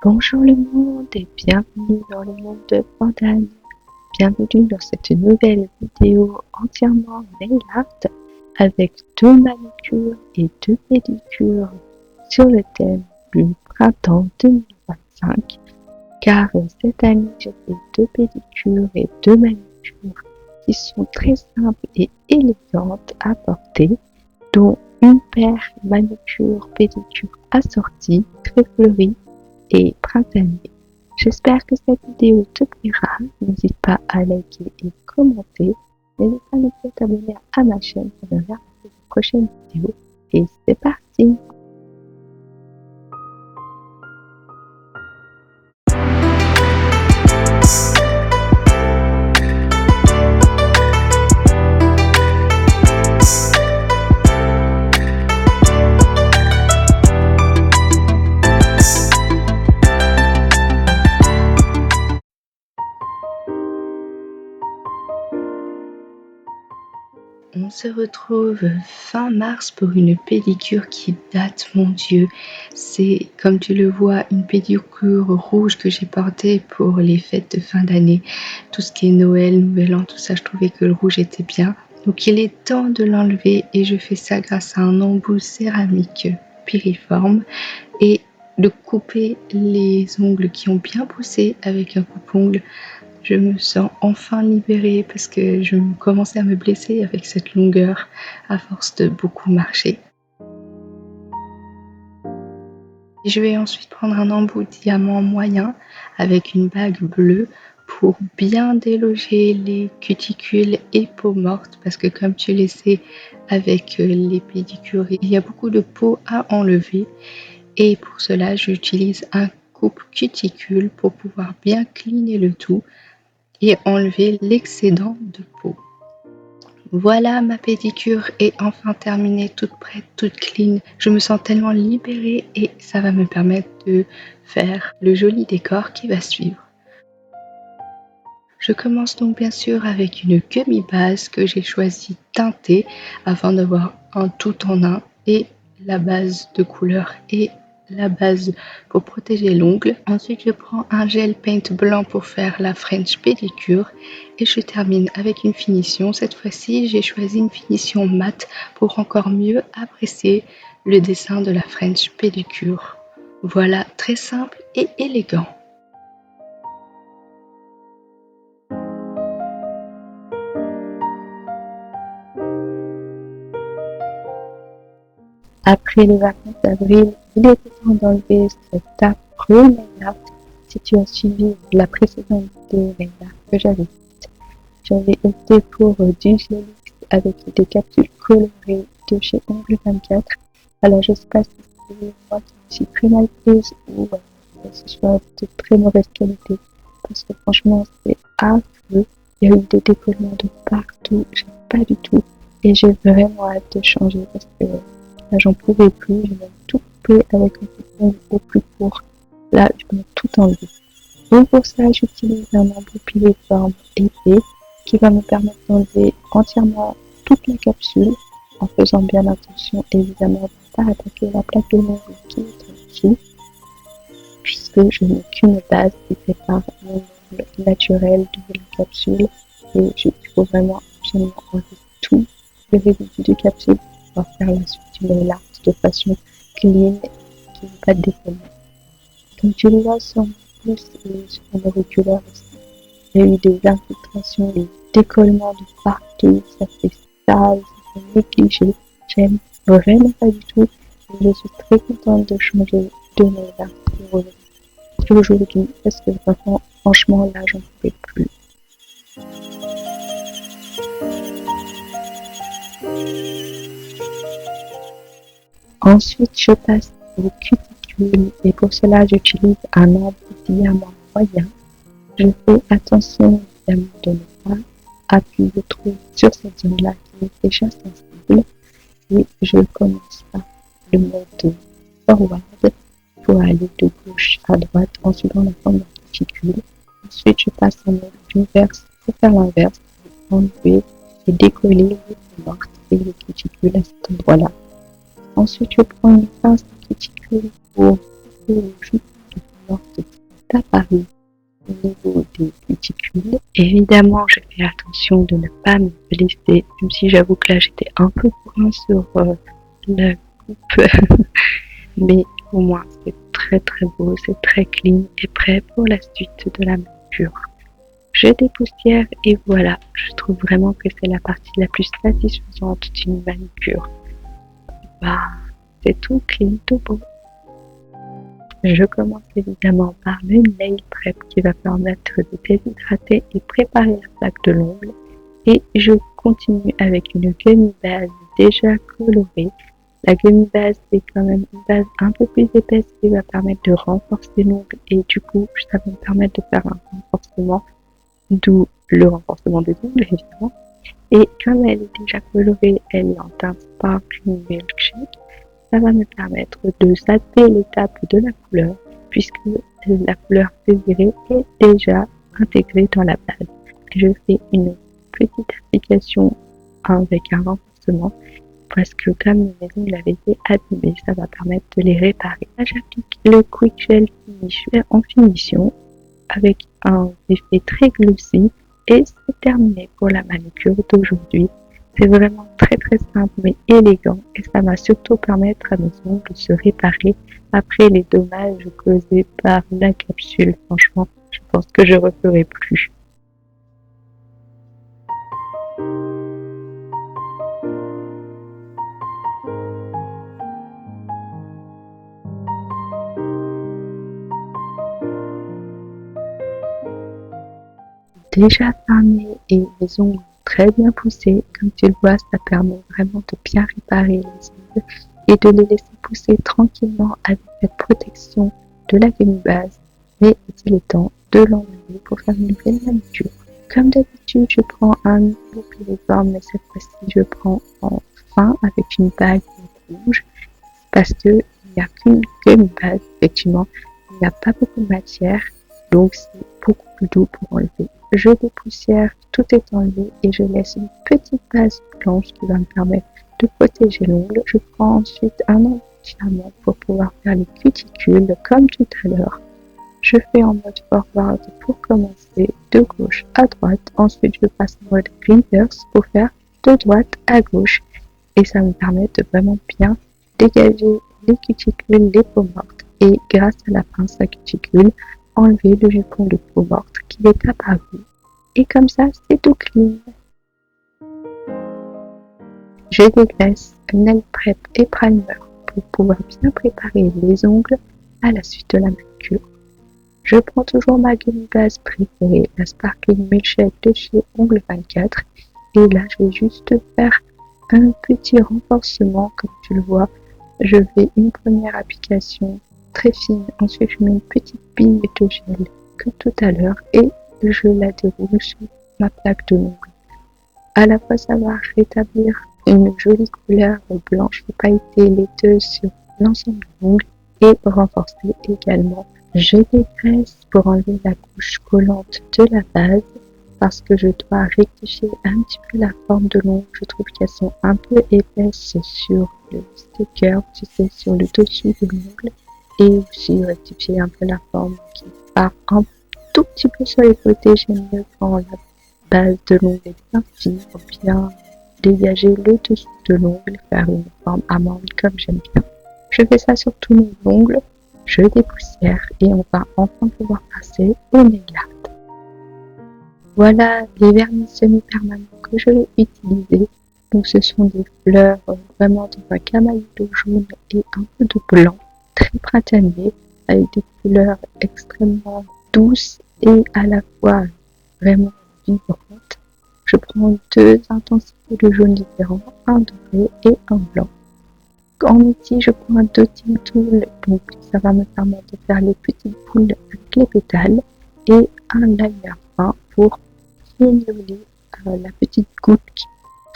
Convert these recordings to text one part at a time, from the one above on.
Bonjour le monde et bienvenue dans le monde de Pandan. Bienvenue dans cette nouvelle vidéo entièrement nail art avec 2 manucures et 2 pédicures sur le thème du printemps 2025 car cette année j'ai fait 2 pédicures et 2 manucures qui sont très simples et élégantes à porter, dont une paire manucure-pédicure assortie, très fleurie et printanier. J'espère que cette vidéo te plaira. N'hésite pas à liker et commenter. N'hésite pas non plus à t'abonner à ma chaîne pour ne rien rater de prochaines vidéos. Et c'est parti! On se retrouve fin mars pour une pédicure qui date, mon Dieu. C'est, comme tu le vois, une pédicure rouge que j'ai portée pour les fêtes de fin d'année. Tout ce qui est Noël, Nouvel An, tout ça, je trouvais que le rouge était bien. Donc il est temps de l'enlever et je fais ça grâce à un embout céramique piriforme et de couper les ongles qui ont bien poussé avec un coupe-ongle. Je me sens enfin libérée parce que je commençais à me blesser avec cette longueur à force de beaucoup marcher. Et je vais ensuite prendre un embout diamant moyen avec une bague bleue pour bien déloger les cuticules et peaux mortes parce que comme tu le sais avec les pédicures, il y a beaucoup de peau à enlever et pour cela j'utilise un coupe cuticule pour pouvoir bien cleaner le tout et enlever l'excédent de peau. Voilà, ma pédicure est enfin terminée, toute prête, toute clean. Je me sens tellement libérée et ça va me permettre de faire le joli décor qui va suivre. Je commence donc bien sûr avec une gummy base que j'ai choisi teintée afin d'avoir un tout en un et la base de couleur et la base pour protéger l'ongle. Ensuite, je prends un gel paint blanc pour faire la French pédicure et je termine avec une finition. Cette fois-ci, j'ai choisi une finition mate pour encore mieux apprécier le dessin de la French pédicure. Voilà, très simple et élégant. Après les vacances d'avril, il était temps d'enlever cet affreux nail art. Si tu as suivi la précédente vidéo nail art que j'avais faite, j'avais opté pour du Gelix avec des capsules colorées de chez Ongle 24. Alors je sais pas si c'est moi qui me suis très mal prise ou que ce soit de très mauvaise qualité parce que franchement c'est affreux. Il y a eu des décollements de partout, j'aime pas du tout et j'ai vraiment hâte de changer parce que là, j'en pouvais plus, je vais tout couper avec un coupon au plus court. Là, je vais tout enlever. Donc pour ça, j'utilise un embout piliforme épais qui va me permettre d'enlever entièrement toute la capsule en faisant bien attention évidemment de ne pas attaquer la plaque de l'ongle qui est en dessous puisque je n'ai qu'une base qui sépare mon ongle naturel de la capsule et il faut vraiment absolument enlever tout le résidu de capsule pour faire la suite du nail art de façon clean qui n'est pas décollée. Donc tu le vois sur mon pouce et sur mon auriculaire aussi. Il y a eu des infiltrations, des décollements de partout, ça fait sale, ça fait négligé. J'aime vraiment pas du tout et je suis très contente de changer de nail art pour aujourd'hui parce que vraiment, franchement là j'en pouvais plus. Ensuite, je passe aux cuticules et pour cela, j'utilise un embout diamant moyen. Je fais attention évidemment de ne pas appuyer trop sur cette zone-là qui est déjà sensible et je commence par le mode forward pour aller de gauche à droite en suivant la forme de la cuticule. Ensuite, je passe en mode inverse pour faire l'inverse, enlever et décoller les peaux mortes et les cuticules à cet endroit-là. Ensuite, je prends une pince de cuticule pour couper le jus de morte apparu au niveau des cuticules. Évidemment, je fais attention de ne pas me blesser, même si j'avoue que là j'étais un peu brun sur la coupe, mais au moins c'est très très beau, c'est très clean et prêt pour la suite de la manucure. Je dépoussière et voilà, je trouve vraiment que c'est la partie la plus satisfaisante d'une manucure. Bah, c'est tout clean, tout beau. Je commence évidemment par le nail prep qui va permettre de déshydrater et préparer la plaque de l'ongle. Et je continue avec une gummy base déjà colorée. La gummy base est quand même une base un peu plus épaisse qui va permettre de renforcer l'ongle et du coup ça va me permettre de faire un renforcement, d'où le renforcement des ongles évidemment. Et comme elle est déjà colorée, elle est en teinte Sparkling Milkshake, ça va me permettre de zapper l'étape de la couleur puisque la couleur désirée est déjà intégrée dans la base. Je fais une petite application avec un renforcement parce que comme mes ongles avaient été abîmés, ça va permettre de les réparer. Là, j'applique le Quick Gel Finish en finition avec un effet très glossy et c'est terminé pour la manucure d'aujourd'hui. C'est vraiment très très simple mais élégant et ça va surtout permettre à mes ongles de se réparer après les dommages causés par la capsule. Franchement, je pense que je ne referai plus. Déjà fermé et les ongles très bien poussés. Comme tu le vois, ça permet vraiment de bien réparer les ongles et de les laisser pousser tranquillement avec cette protection de la gummy base. Mais il est temps de l'enlever pour faire une nouvelle manucure. Comme d'habitude, je prends un nouveau piriforme, mais cette fois-ci, je prends en fin avec une bague rouge parce qu'il n'y a qu'une gummy base, effectivement. Il n'y a pas beaucoup de matière, donc c'est beaucoup plus doux pour enlever. Je dépoussière, tout est enlevé et je laisse une petite base blanche qui va me permettre de protéger l'ongle. Je prends ensuite un anti-diamant pour pouvoir faire les cuticules comme tout à l'heure. Je fais en mode forward pour commencer de gauche à droite. Ensuite, je passe en mode reverse pour faire de droite à gauche. Et ça me permet de vraiment bien dégager les cuticules, les peaux mortes. Et grâce à la pince à cuticules, enlever le jupon de peau morte qui est apparu. Et comme ça, c'est tout clean. Je dégraisse nail prep et primer pour pouvoir bien préparer les ongles à la suite de la manucure. Je prends toujours ma gummy base préférée, la Sparkling Milkshake de chez Ongle 24. Et là, je vais juste faire un petit renforcement, comme tu le vois. Je fais une première application très fine, ensuite je mets une petite bille de gel comme tout à l'heure et je la déroule sur ma plaque de l'ongle. À la fois, ça va rétablir une jolie couleur blanche pailletée laiteuse sur l'ensemble de l'ongle et renforcer également. Je dégraisse pour enlever la couche collante de la base parce que je dois rectifier un petit peu la forme de l'ongle. Je trouve qu'elles sont un peu épaisses sur le sticker, tu sais, sur le dessus de l'ongle. Et aussi rectifier un peu la forme qui part un tout petit peu sur les côtés. J'aime mieux quand la base de l'ongle est bien fine pour bien dégager le dessous de l'ongle, faire une forme amande comme j'aime bien. Je fais ça sur tous mes ongles, je dépoussière et on va enfin pouvoir passer au nail art. Voilà les vernis semi-permanents que je vais utiliser. Donc ce sont des fleurs vraiment dans un camaïeu jaune et un peu de blanc, très printanier, avec des couleurs extrêmement douces et à la fois vraiment vibrantes. Je prends deux intensités de jaune différents, un doré et un blanc. En outil, je prends un dotting tool, donc ça va me permettre de faire les petites boules avec les pétales et un liner fin pour fignoler la petite goutte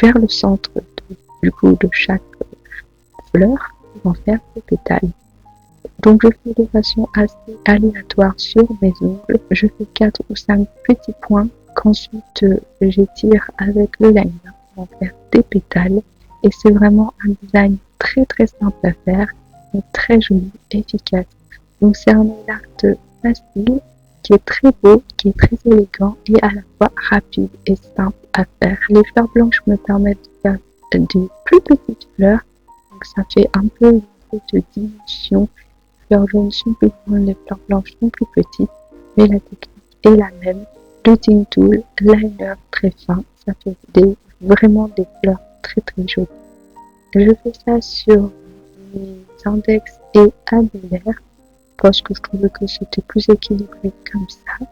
vers le centre de chaque fleur pour en faire des pétales. Donc je fais de façon assez aléatoire sur mes ongles. Je fais 4 ou 5 petits points qu'ensuite j'étire avec le liner pour en faire des pétales. Et c'est vraiment un design très très simple à faire, mais très joli, efficace. Donc c'est un nail art facile, qui est très beau, qui est très élégant et à la fois rapide et simple à faire. Les fleurs blanches me permettent de faire des plus petites fleurs, donc ça fait un peu de dimension. Les fleurs jaunes sont plus grandes, les fleurs blanches sont plus petites, mais la technique est la même. Blotting tool, liner très fin, ça fait vraiment des fleurs très très jolies. Je fais ça sur mes index et annulaires parce que je trouvais que c'était plus équilibré comme ça.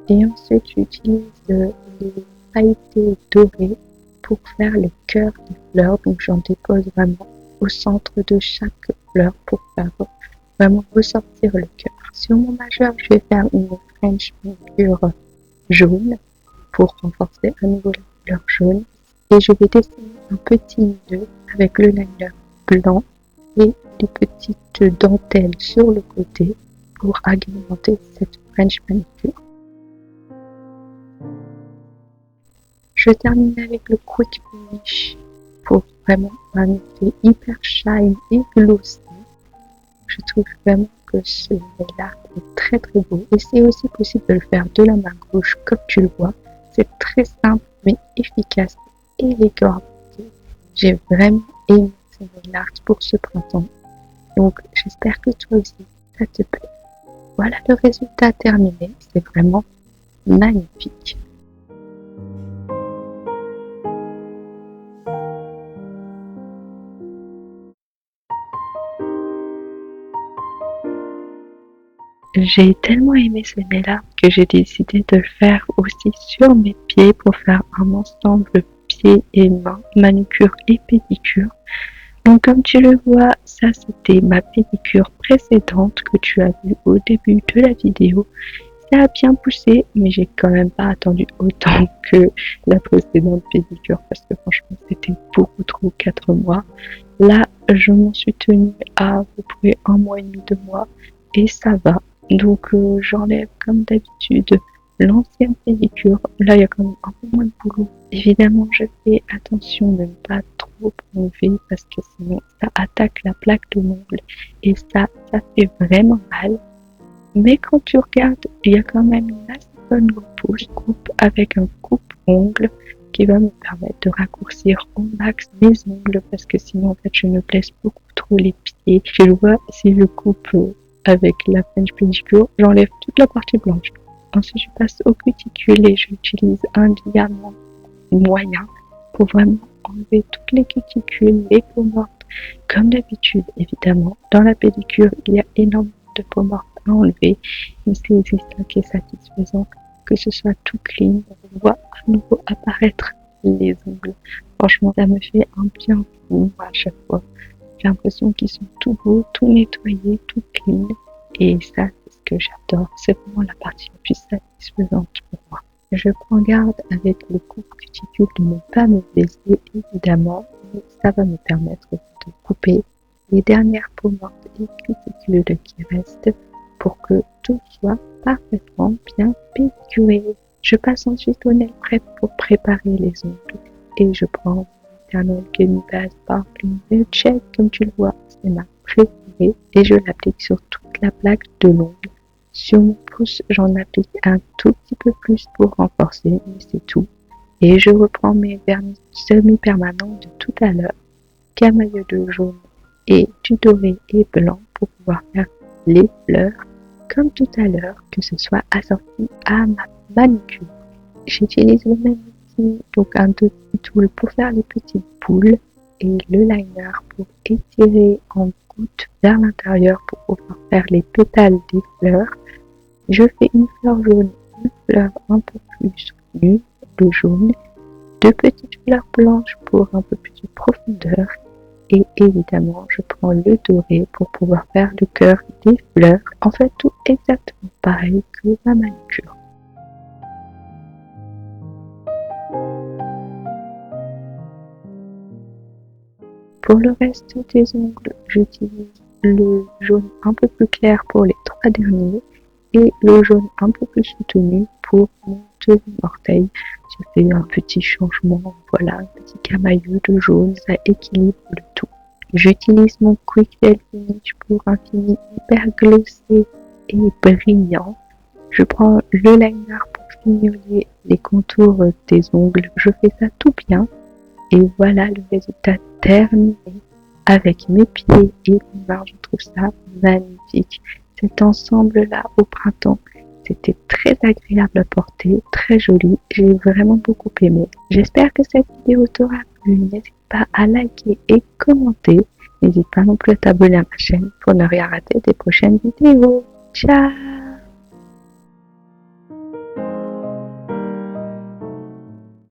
Et ensuite, j'utilise les pailletés dorées pour faire le cœur des fleurs. Donc, j'en dépose vraiment au centre de chaque fleur pour faire vraiment ressortir le cœur. Sur mon majeur, je vais faire une French manicure jaune pour renforcer à nouveau la couleur jaune. Et je vais dessiner un petit nœud avec le liner blanc et des petites dentelles sur le côté pour agrémenter cette French manicure. Je termine avec le Quick Finish pour vraiment un effet hyper shine et glossy. Je trouve vraiment que ce là est très très beau et c'est aussi possible de le faire de la main gauche comme tu le vois. C'est très simple mais efficace et élégant. J'ai vraiment aimé ce nail art pour ce printemps. Donc j'espère que toi aussi ça te plaît. Voilà le résultat terminé, c'est vraiment magnifique. J'ai tellement aimé ce nail art que j'ai décidé de le faire aussi sur mes pieds pour faire un ensemble pieds et mains, manucure et pédicure. Donc comme tu le vois, ça c'était ma pédicure précédente que tu as vue au début de la vidéo. Ça a bien poussé, mais j'ai quand même pas attendu autant que la précédente pédicure parce que franchement c'était beaucoup trop 4 mois. Là, je m'en suis tenue à peu près 1 mois et demi, 2 mois et ça va. Donc j'enlève comme d'habitude l'ancienne pédicure. Là, il y a quand même un peu moins de boulot. Évidemment, je fais attention de ne pas trop enlever parce que sinon ça attaque la plaque de l'ongle et ça fait vraiment mal. Mais quand tu regardes, il y a quand même une assez bonne repousse coupe avec un coupe-ongle qui va me permettre de raccourcir au max mes ongles parce que sinon en fait je me blesse beaucoup trop les pieds. Je le vois, si je coupe avec la French pédicure, j'enlève toute la partie blanche. Ensuite je passe au cuticule et j'utilise un diamant moyen pour vraiment enlever toutes les cuticules, les peaux mortes. Comme d'habitude, évidemment, dans la pédicure, il y a énormément de peaux mortes à enlever, mais c'est aussi ça qui est satisfaisant, que ce soit tout clean, on voit à nouveau apparaître les ongles. Franchement, ça me fait un bien fou à chaque fois. J'ai l'impression qu'ils sont tout beaux, tout nettoyés, tout clean, et ça, c'est ce que j'adore. C'est vraiment la partie la plus satisfaisante pour moi. Je prends garde avec le coupe cuticule de ne pas me blesser, évidemment, mais ça va me permettre de couper les dernières peaux mortes et cuticules qui restent pour que tout soit parfaitement bien pédicuré. Je passe ensuite au nail prep pour préparer les ongles et je prends l'éternel Gummy Base Sparkling Nail Check, comme tu le vois, c'est ma préférée et je l'applique sur toute la plaque de l'ongle. Sur mon pouce, j'en applique un tout petit peu plus pour renforcer, mais c'est tout. Et je reprends mes vernis semi-permanents de tout à l'heure, camailleux de jaune et du doré et blanc pour pouvoir faire les fleurs, comme tout à l'heure, que ce soit assorti à ma manicure. J'utilise le même outil, donc un petit tool pour faire les petites boules et le liner pour étirer en gouttes vers l'intérieur pour pouvoir faire les pétales des fleurs. Je fais une fleur jaune, une fleur un peu plus soutenue de jaune, 2 petites fleurs blanches pour un peu plus de profondeur et évidemment je prends le doré pour pouvoir faire le cœur des fleurs. En fait tout exactement pareil que ma manicure. Pour le reste des ongles, j'utilise le jaune un peu plus clair pour les 3 derniers et le jaune un peu plus soutenu pour mon deuxième orteil. J'ai fait un petit changement, voilà, un petit camailleux de jaune, ça équilibre le tout. J'utilise mon Quick Nail Finish pour un fini hyper glossé et brillant. Je prends le liner pour finir les contours des ongles. Je fais ça tout bien. Et voilà le résultat terminé avec mes pieds et mes mains. Je trouve ça magnifique. Cet ensemble-là au printemps, c'était très agréable à porter, très joli. J'ai vraiment beaucoup aimé. J'espère que cette vidéo t'aura plu. N'hésite pas à liker et commenter. N'hésite pas non plus à t'abonner à ma chaîne pour ne rien rater des prochaines vidéos. Ciao!